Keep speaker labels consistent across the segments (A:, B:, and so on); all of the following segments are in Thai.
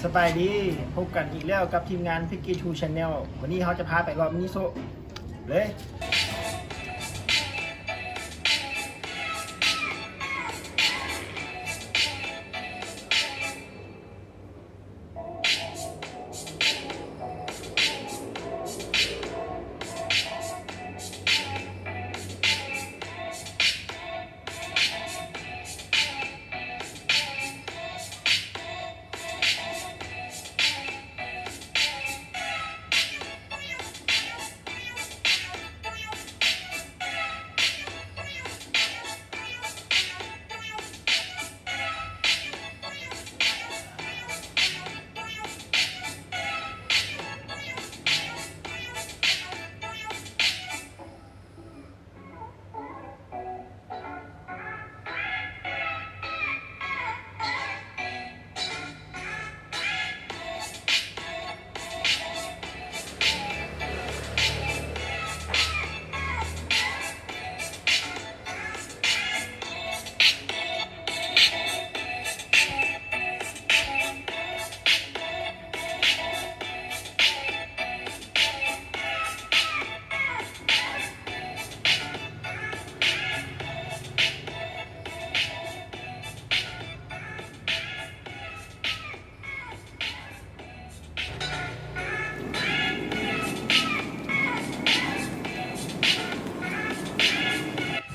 A: สบายดีพบกันอีกแล้วกับทีมงาน Picky 2 Channel วันนี้เขาจะพาไปรอบมินิโซเลย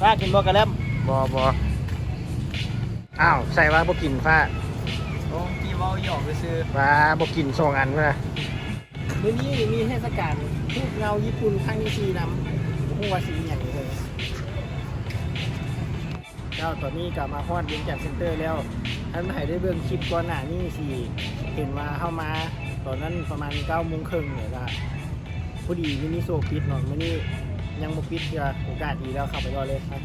A: ฟ้ากินบ่กระเล่ม
B: บอ้าวใส่ว่าบ่กินฟ้า
A: โอ้กี่ว่าหยอกไปซื้อ
B: ฟ้าบ่กิน2 อันนะ
A: เมื่อนี้มีเทศกาลทูบเงาญี่ปุ่นครั้งที่4นำหัวสีอย่างนี้เลยเจ้าตอนนี้กลับมาฮอดเวียงจันทน์เซ็นเตอร์แล้วท่านให้ได้เบิ่งคลิปก่อนหน้านี้สิเห็นว่าเข้ามาตอนนั้นประมาณ 9:30 นเนี่ยละพอดีมินิโซปิดเนาะมื้อนี้ยังบ่ปิดก็โอกาสดีแล้วเข้าไปรอเลยครับ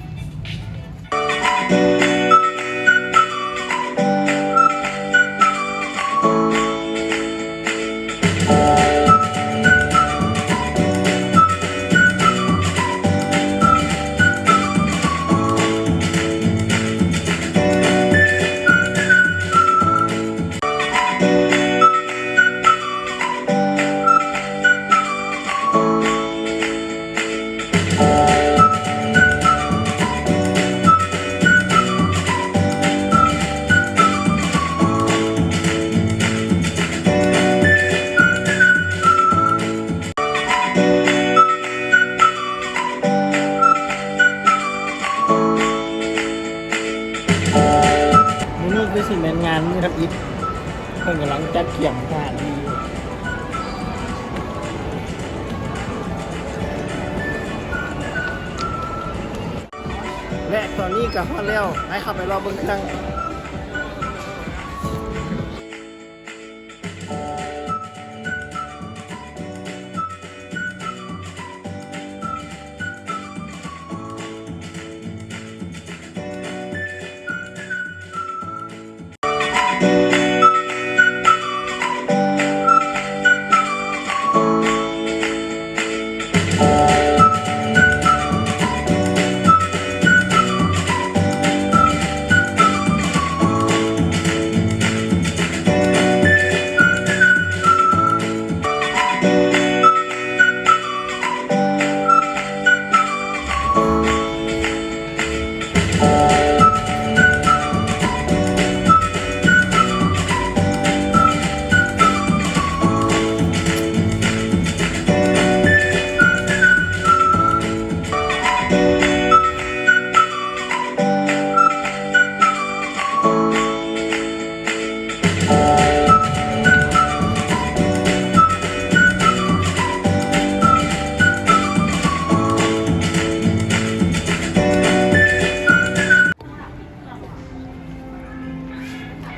A: คือสิแมนงานนี่ครับอีกเพิ่งกำลังจัดเกี่ยมงานดีและตอนนี้กับพ่อแล้วให้เข้าไปรอเบิ้งเครื่อง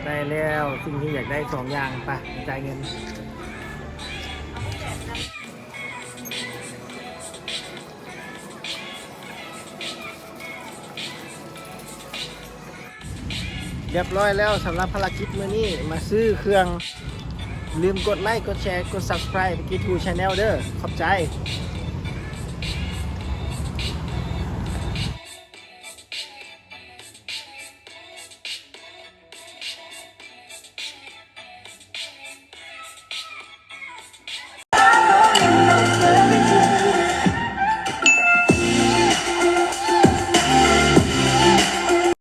A: ได้แล้วสิ่งที่อยากได้2 อย่างไปจ่ายเงินเรียบร้อยแล้วสำหรับภารกิจมื้อนี้มาซื้อเครื่องลืมกดไลค์กดแชร์กด Subscribe ไปกินทู Channel เด้อขอบใจ